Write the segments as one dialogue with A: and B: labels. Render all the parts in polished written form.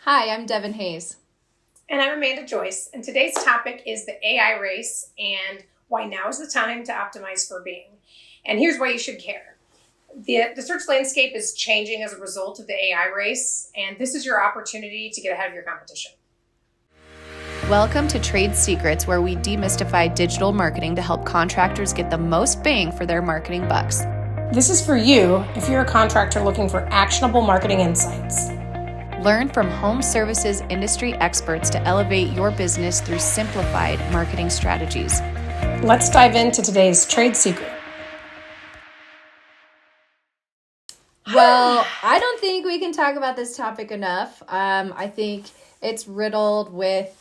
A: Hi, I'm Devin Hayes.
B: And I'm Amanda Joyce. And today's topic is the AI race and why now is the time to optimize for Bing. And here's why you should care. The search landscape is changing as a result of the AI race, and this is your opportunity to get ahead of your competition.
A: Welcome to Trade Secrets, where we demystify digital marketing to help contractors get the most bang for their marketing bucks.
B: This is for you if you're a contractor looking for actionable marketing insights.
A: Learn from home services industry experts to elevate your business through simplified marketing strategies.
B: Let's dive into today's trade secret.
A: Well, I don't think we can talk about this topic enough. I think it's riddled with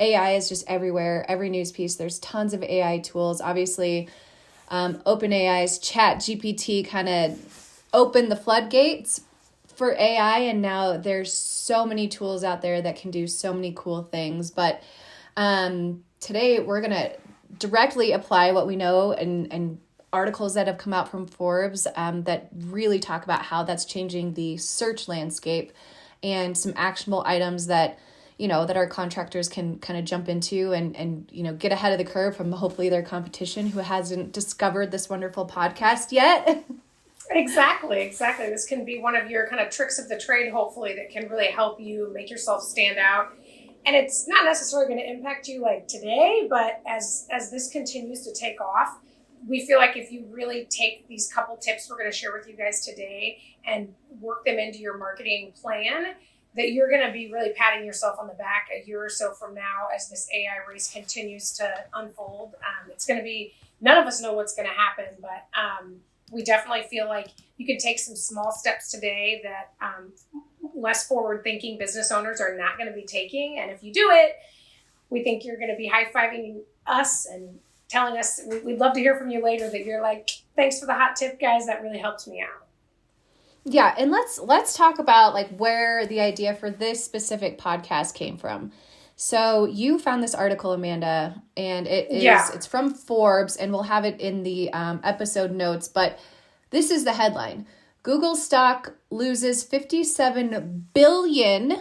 A: AI is just everywhere. Every news piece, there's tons of AI tools. Obviously, OpenAI's ChatGPT kind of opened the floodgates for AI, and now there's so many tools out there that can do so many cool things. But today we're going to directly apply what we know and articles that have come out from Forbes that really talk about how that's changing the search landscape and some actionable items that, that our contractors can kind of jump into and get ahead of the curve from hopefully their competition who hasn't discovered this wonderful podcast yet.
B: Exactly. This can be one of your kind of tricks of the trade, hopefully, that can really help you make yourself stand out. And it's not necessarily going to impact you like today, but as this continues to take off, we feel like if you really take these couple tips we're going to share with you guys today and work them into your marketing plan, that you're going to be really patting yourself on the back a year or so from now as this AI race continues to unfold. It's going to be, none of us know what's going to happen, but we definitely feel like you can take some small steps today that less forward-thinking business owners are not going to be taking. And if you do it, we think you're going to be high-fiving us and telling us, we'd love to hear from you later that you're like, thanks for the hot tip, guys. That really helped me out.
A: Yeah, and let's talk about like where the idea for this specific podcast came from. So you found this article, Amanda, and it's from Forbes, and we'll have it in the episode notes, but this is the headline. Google stock loses 57 billion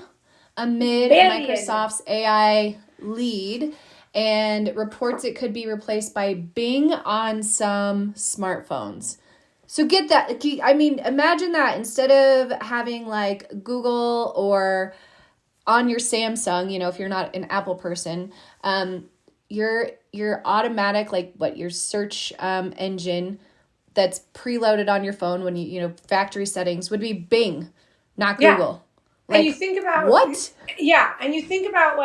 A: amid Microsoft's AI lead, and reports it could be replaced by Bing on some smartphones. So get that. I mean, imagine that instead of having like Google or on your Samsung, if you're not an Apple person, your automatic, your search engine that's preloaded on your phone when you factory settings would be Bing, not Google.
B: Yeah. And you think about
A: what?
B: Yeah. And you think about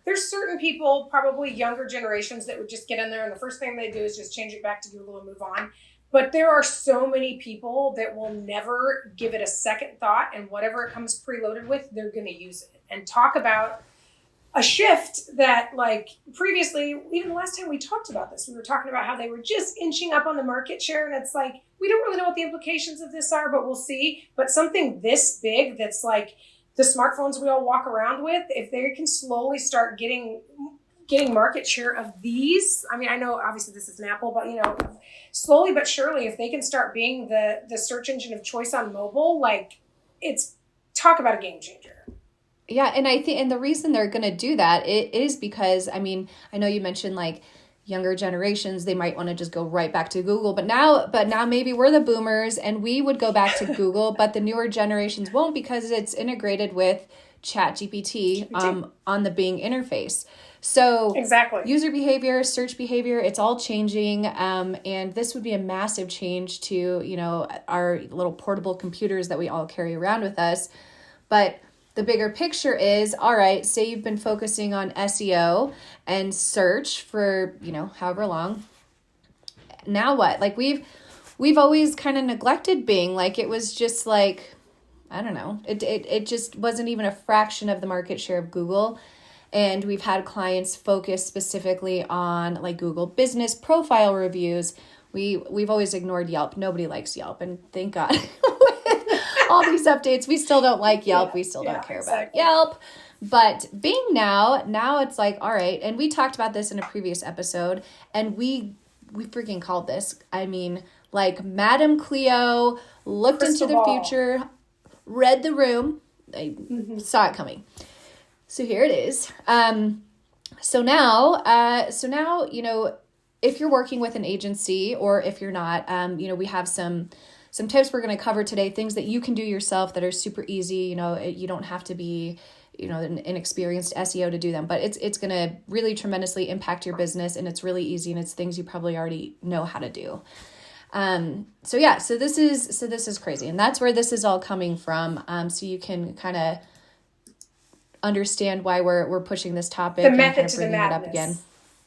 B: there's certain people, probably younger generations, that would just get in there and the first thing they do is just change it back to Google and move on. But there are so many people that will never give it a second thought, and whatever it comes preloaded with, they're going to use it. And talk about a shift that previously, even the last time we talked about this, we were talking about how they were just inching up on the market share. And it's like, we don't really know what the implications of this are, but we'll see. But something this big that's like the smartphones we all walk around with, if they can slowly start getting market share of these. I mean, I know obviously this is an Apple, but slowly but surely, if they can start being the search engine of choice on mobile, it's talk about a game changer.
A: Yeah, and I think, and the reason they're going to do that is because, I mean, I know you mentioned younger generations, they might want to just go right back to Google, but now maybe we're the boomers and we would go back to Google, but the newer generations won't because it's integrated with ChatGPT on the Bing interface. So
B: exactly.
A: User behavior, search behavior, it's all changing. And this would be a massive change to, our little portable computers that we all carry around with us. But the bigger picture is, all right, say you've been focusing on SEO and search for, however long. Now what? We've always kind of neglected Bing. It was just I don't know. It just wasn't even a fraction of the market share of Google. And we've had clients focus specifically on Google business profile reviews. We've always ignored Yelp. Nobody likes Yelp, and thank God. All these updates, we still don't like Yelp. Yeah, we still don't care about Yelp. But Bing now it's all right. And we talked about this in a previous episode, and we freaking called this. I mean, Madame Cleo looked into the future, read the room. I saw it coming. So here it is. So now, if you're working with an agency or if you're not, we have some tips we're going to cover today, things that you can do yourself that are super easy. You don't have to be, an experienced SEO to do them, but it's going to really tremendously impact your business, and it's really easy, and it's things you probably already know how to do. So this is crazy, and that's where this is all coming from. So you can kind of understand why we're pushing this topic,
B: the
A: and
B: method
A: kind of
B: to the
A: bringing it
B: madness.
A: up again.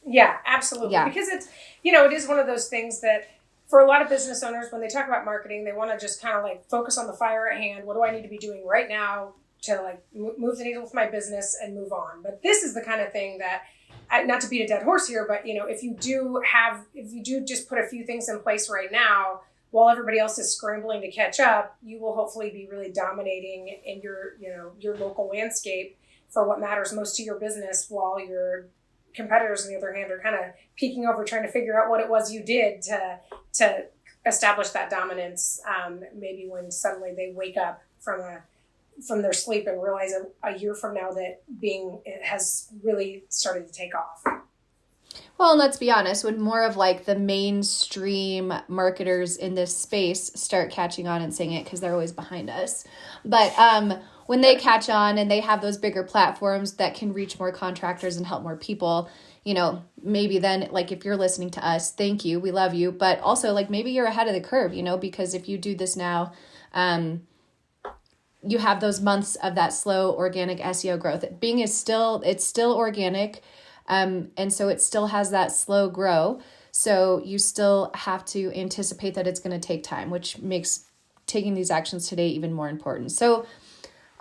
B: Yeah, absolutely.
A: Yeah.
B: Because it's, it is one of those things that for a lot of business owners, when they talk about marketing, they want to just kind of like focus on the fire at hand. What do I need to be doing right now to like move the needle with my business and move on? But this is the kind of thing that, not to beat a dead horse here, but if you do just put a few things in place right now, while everybody else is scrambling to catch up, you will hopefully be really dominating in your local landscape for what matters most to your business, while your competitors, on the other hand, are kind of peeking over, trying to figure out what it was you did to establish that dominance. Maybe when suddenly they wake up from their sleep and realize a year from now that it has really started to take off.
A: Well, and let's be honest, when more of like the mainstream marketers in this space start catching on and saying it, because they're always behind us, but when they catch on and they have those bigger platforms that can reach more contractors and help more people, maybe then, like, if you're listening to us, thank you, we love you, but also like maybe you're ahead of the curve, because if you do this now, you have those months of that slow organic SEO growth. It's still organic. And so it still has that slow grow. So you still have to anticipate that it's going to take time, which makes taking these actions today even more important. So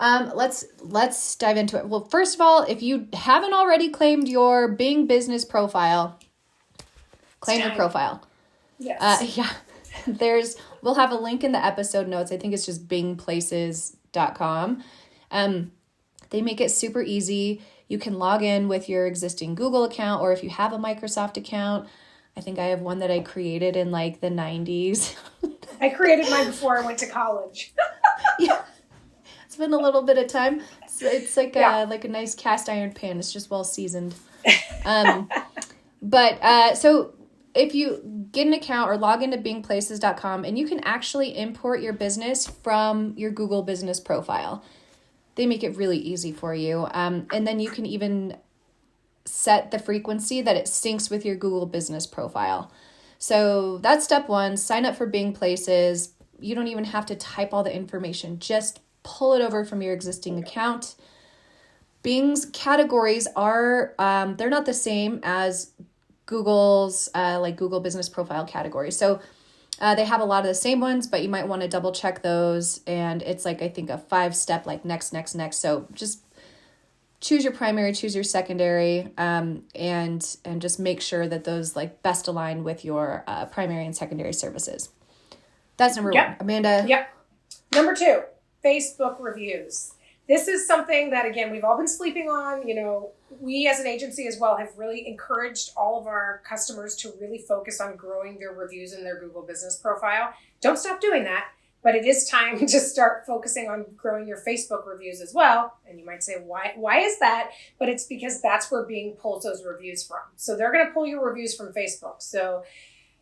A: let's dive into it. Well, first of all, if you haven't already claimed your Bing business profile, claim your profile.
B: Yes.
A: We'll have a link in the episode notes. I think it's just bingplaces.com. They make it super easy. You can log in with your existing Google account, or if you have a Microsoft account. I think I have one that I created in like the 90s.
B: I created mine before I went to college.
A: Yeah. It's been a little bit of time. It's like a nice cast iron pan. It's just well seasoned. So if you get an account or log into bingplaces.com, and you can actually import your business from your Google business profile. They make it really easy for you. And then you can even set the frequency that it syncs with your Google business profile. So that's step one. Sign up for Bing Places. You don't even have to type all the information. Just pull it over from your existing account. Bing's categories are, they're not the same as Google's, like Google business profile categories. So they have a lot of the same ones, but you might want to double check those. And it's like, I think, a 5-step, like next. So just choose your primary, choose your secondary, and just make sure that those like best align with your primary and secondary services. That's number one. Amanda?
B: Yep. Number 2, Facebook reviews. This is something that, again, we've all been sleeping on. We as an agency as well have really encouraged all of our customers to really focus on growing their reviews in their Google business profile. Don't stop doing that, but it is time to start focusing on growing your Facebook reviews as well. And you might say, why is that? But it's because that's where Bing pulls those reviews from. So they're going to pull your reviews from Facebook. So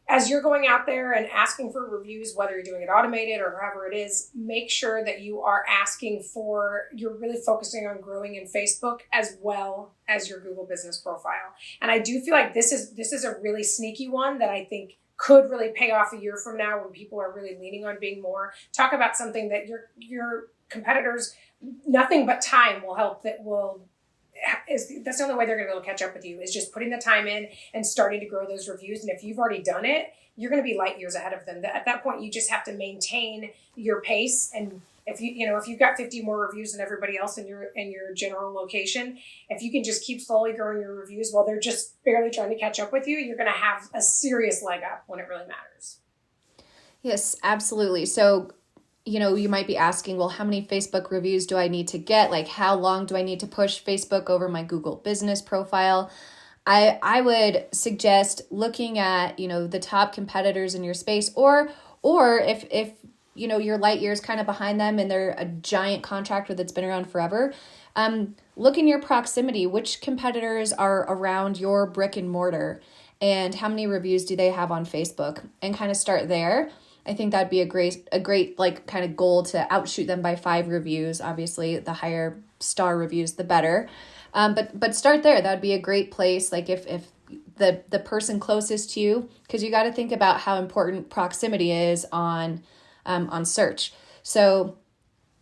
B: as you're going out there and asking for reviews, whether you're doing it automated or however it is, make sure that you're really focusing on growing in Facebook as well as your Google business profile. And I do feel like this is a really sneaky one that I think could really pay off a year from now when people are really leaning on Bing more. Talk about something that your competitors, nothing but time will help, that's the only way they're going to be able to catch up with you, is just putting the time in and starting to grow those reviews. And if you've already done it, you're going to be light years ahead of them. At that point, you just have to maintain your pace. And if you've got 50 more reviews than everybody else in your general location, if you can just keep slowly growing your reviews while they're just barely trying to catch up with you, you're going to have a serious leg up when it really matters.
A: Yes, absolutely. So you might be asking, well, how many Facebook reviews do I need to get? Like, how long do I need to push Facebook over my Google business profile? I would suggest looking at, the top competitors in your space, or if you're light years kind of behind them and they're a giant contractor that's been around forever, look in your proximity. Which competitors are around your brick and mortar and how many reviews do they have on Facebook, and kind of start there. I think that'd be a great like kind of goal to outshoot them by 5 reviews. Obviously, the higher star reviews, the better. But start there. That'd be a great place. Like if the person closest to you, because you got to think about how important proximity is on search. So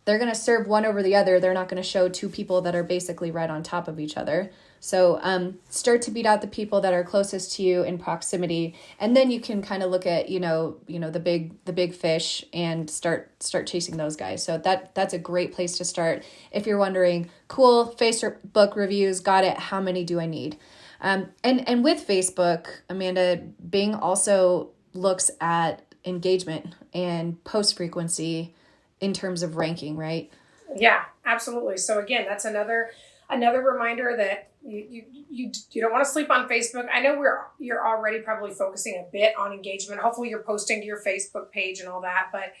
A: they're going to serve one over the other. They're not going to show 2 people that are basically right on top of each other. So start to beat out the people that are closest to you in proximity, and then you can kind of look at the big fish and start chasing those guys. So that's a great place to start. If you're wondering, cool, Facebook reviews, got it. How many do I need? And with Facebook, Amanda, Bing also looks at engagement and post frequency in terms of ranking, right?
B: Yeah, absolutely. So again, that's another reminder that you don't want to sleep on Facebook. I know you're already probably focusing a bit on engagement. Hopefully you're posting to your Facebook page and all that, but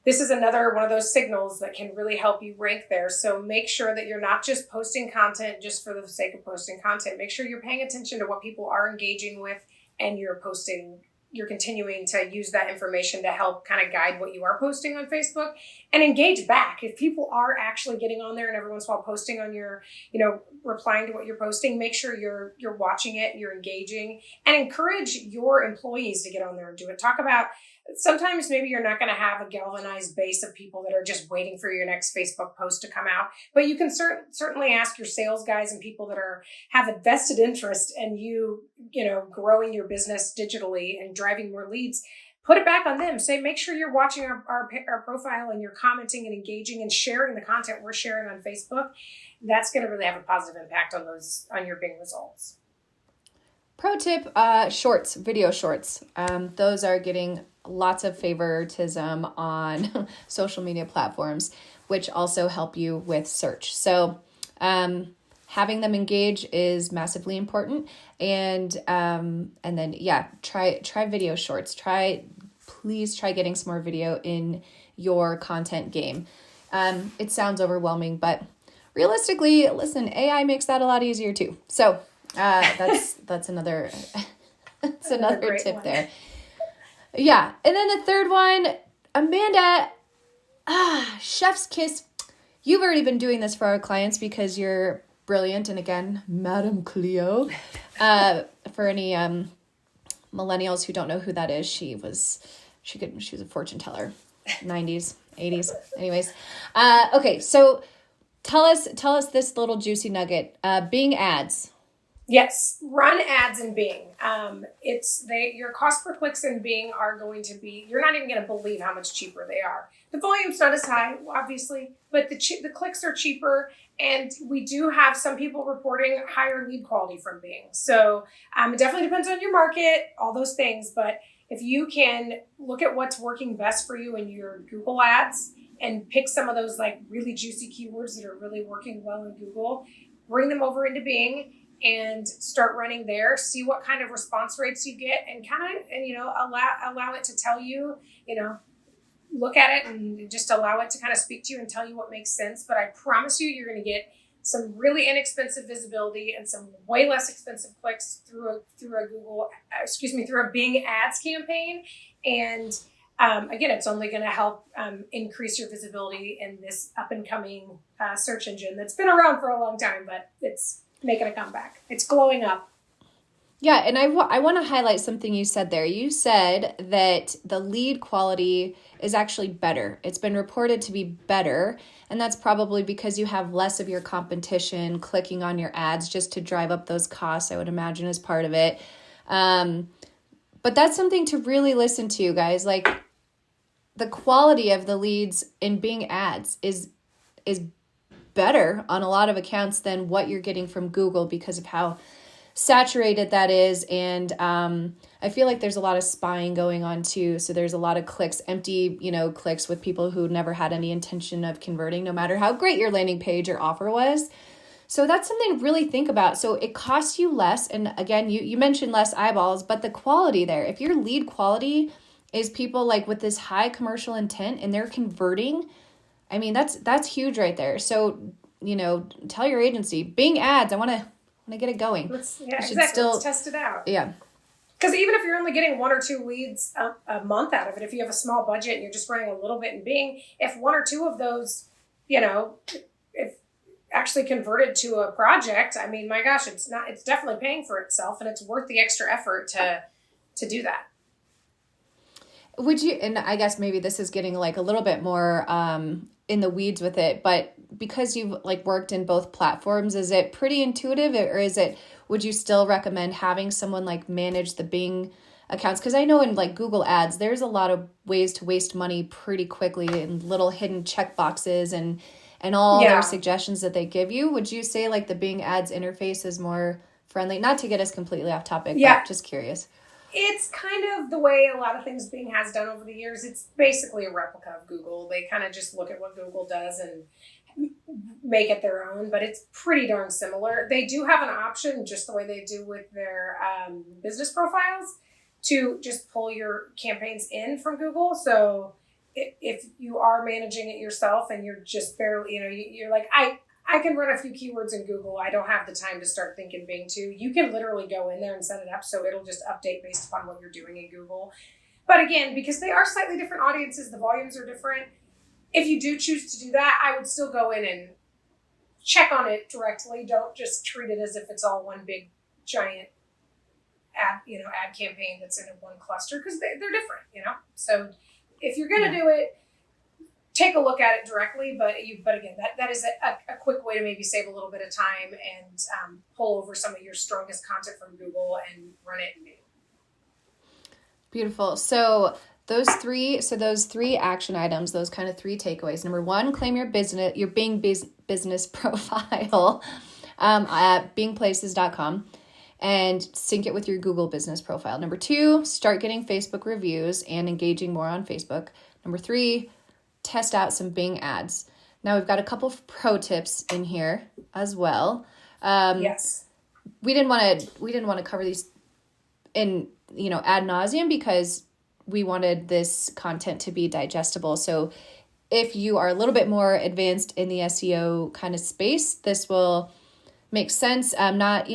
B: this is another one of those signals that can really help you rank there. So make sure that you're not just posting content just for the sake of posting content. Make sure you're paying attention to what people are engaging with, and you're continuing to use that information to help kind of guide what you are posting on Facebook, and engage back. If people are actually getting on there and every once in a while posting on your, replying to what you're posting, make sure you're watching it, you're engaging, and encourage your employees to get on there and do it. Talk about, sometimes maybe you're not going to have a galvanized base of people that are just waiting for your next Facebook post to come out, but you can certainly ask your sales guys and people that have a vested interest in you growing your business digitally and driving more leads. Put it back on them. Say, make sure you're watching our profile and you're commenting and engaging and sharing the content we're sharing on Facebook. That's going to really have a positive impact on your Bing results.
A: Pro tip, shorts, video shorts. Those are getting lots of favoritism on social media platforms, which also help you with search. So having them engage is massively important. And then, try video shorts. Please try getting some more video in your content game. It sounds overwhelming, but realistically, listen, AI makes that a lot easier too. So that's another tip
B: one
A: there. Yeah. And then the third one, Amanda, chef's kiss. You've already been doing this for our clients because you're brilliant. And again, Madame Cleo, for any millennials who don't know who that is, she was a fortune teller, 90s, 80s. Anyways. Okay. So tell us this little juicy nugget, Bing ads.
B: Yes, run ads in Bing. Your cost per clicks in Bing are going to be, you're not even going to believe how much cheaper they are. The volume's not as high, obviously, but the clicks are cheaper, and we do have some people reporting higher lead quality from Bing. So it definitely depends on your market, all those things, but if you can look at what's working best for you in your Google ads and pick some of those like really juicy keywords that are really working well in Google, bring them over into Bing and start running there, see what kind of response rates you get, and allow it to tell you, look at it and just allow it to kind of speak to you and tell you what makes sense. But I promise you're going to get some really inexpensive visibility and some way less expensive clicks through a Bing ads campaign. And again, it's only going to help increase your visibility in this up and coming search engine that's been around for a long time, but it's making a comeback. It's glowing up.
A: Yeah, and I want to highlight something you said there. You said that the lead quality is actually better. It's been reported to be better, and that's probably because you have less of your competition clicking on your ads just to drive up those costs, I would imagine, as part of it. But that's something to really listen to, guys. Like, the quality of the leads in Bing ads is better on a lot of accounts than what you're getting from Google because of how saturated that is. And I feel like there's a lot of spying going on too. So there's a lot of clicks, empty, clicks with people who never had any intention of converting, no matter how great your landing page or offer was. So that's something to really think about. So it costs you less. And again, you mentioned less eyeballs, but the quality there, if your lead quality is people like with this high commercial intent and they're converting. I mean, that's huge right there. So, tell your agency, Bing ads, I want to get it going.
B: Exactly. Let's test it out.
A: Yeah.
B: Because even if you're only getting 1 or 2 leads a month out of it, if you have a small budget and you're just running a little bit in Bing, if 1 or 2 of those, if actually converted to a project, I mean, my gosh, it's definitely paying for itself, and it's worth the extra effort to do that.
A: Would you, and I guess maybe this is getting like a little bit more in the weeds with it, but because you've like worked in both platforms, is it pretty intuitive, or would you still recommend having someone like manage the Bing accounts? Because I know in like Google ads, there's a lot of ways to waste money pretty quickly and little hidden check boxes and all their suggestions that they give you. Would you say like the Bing ads interface is more friendly? Not to get us completely off topic, but just curious.
B: It's kind of the way a lot of things Bing has done over the years. It's basically a replica of Google. They kind of just look at what Google does and make it their own, but it's pretty darn similar. They do have an option, just the way they do with their business profiles, to just pull your campaigns in from Google. So if you are managing it yourself and you're just barely, you're like, I can run a few keywords in Google. I don't have the time to start thinking Bing too. You can literally go in there and set it up so it'll just update based upon what you're doing in Google. But again, because they are slightly different audiences, the volumes are different. If you do choose to do that, I would still go in and check on it directly. Don't just treat it as if it's all one big giant ad campaign that's in one cluster, because they're different, So if you're going to do it, take a look at it directly, but again, that is a quick way to maybe save a little bit of time and pull over some of your strongest content from Google and run it in Bing.
A: Beautiful. So those three action items, those kind of 3 takeaways. Number 1, claim your Bing business profile at bingplaces.com and sync it with your Google business profile. Number 2, start getting Facebook reviews and engaging more on Facebook. Number 3, test out some Bing ads. Now we've got a couple of pro tips in here as well.
B: Yes.
A: We didn't want to cover these in, ad nauseum, because we wanted this content to be digestible. So if you are a little bit more advanced in the SEO kind of space, this will make sense. Not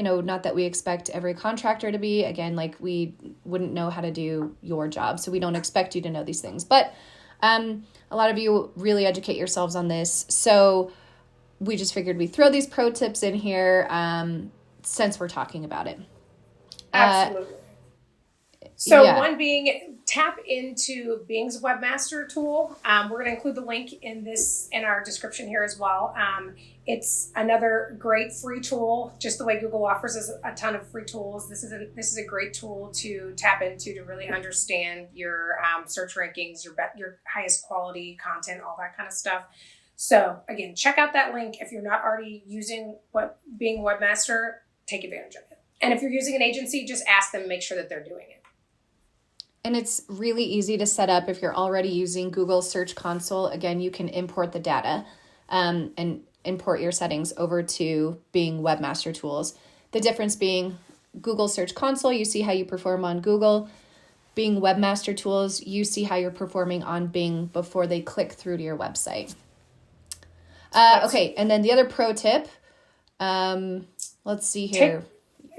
A: that we expect every contractor to be, again, like we wouldn't know how to do your job. So we don't expect you to know these things, but a lot of you really educate yourselves on this. So we just figured we'd throw these pro tips in here since we're talking about it.
B: Absolutely. So one being, tap into Bing's Webmaster tool. We're going to include the link in our description here as well. It's another great free tool, just the way Google offers us a ton of free tools. This is a great tool to tap into to really understand your search rankings, your highest quality content, all that kind of stuff. So again, check out that link. If you're not already using Bing Webmaster, take advantage of it. And if you're using an agency, just ask them, make sure that they're doing it.
A: And it's really easy to set up if you're already using Google Search Console. Again, you can import the data and import your settings over to Bing Webmaster Tools. The difference being Google Search Console, you see how you perform on Google. Bing Webmaster Tools, you see how you're performing on Bing before they click through to your website. Okay, and then the other pro tip, let's see here.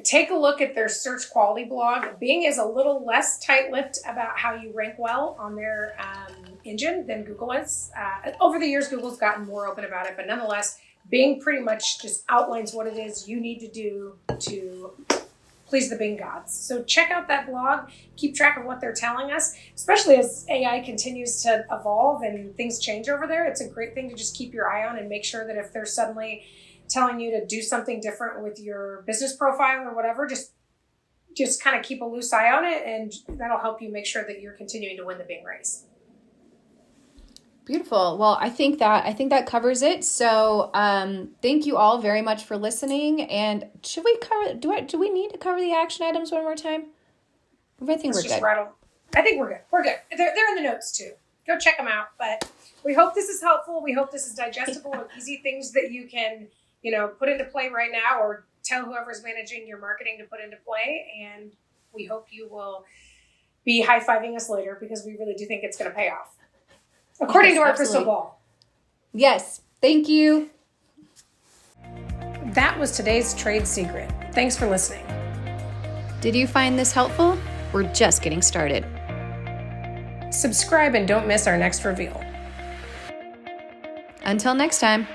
B: Take a look at their search quality blog. Bing is a little less tight-lipped about how you rank well on their engine than Google is. Over the years, Google's gotten more open about it, but nonetheless, Bing pretty much just outlines what it is you need to do to please the Bing gods. So check out that blog. Keep track of what they're telling us, especially as AI continues to evolve and things change over there. It's a great thing to just keep your eye on and make sure that if they're suddenly telling you to do something different with your business profile or whatever, just kind of keep a loose eye on it, and that'll help you make sure that you're continuing to win the Bing race.
A: Beautiful. Well, I think that covers it. So thank you all very much for listening. And should we cover, do we need to cover the action items one more time? I think we're good.
B: I think we're good. We're good. They're in the notes too. Go check them out. But we hope this is helpful. We hope this is digestible and easy things that you can, put into play right now, or tell whoever's managing your marketing to put into play. And we hope you will be high-fiving us later because we really do think it's going to pay off. According to our crystal ball.
A: Yes. Thank you.
B: That was today's trade secret. Thanks for listening.
A: Did you find this helpful? We're just getting started.
B: Subscribe and don't miss our next reveal.
A: Until next time.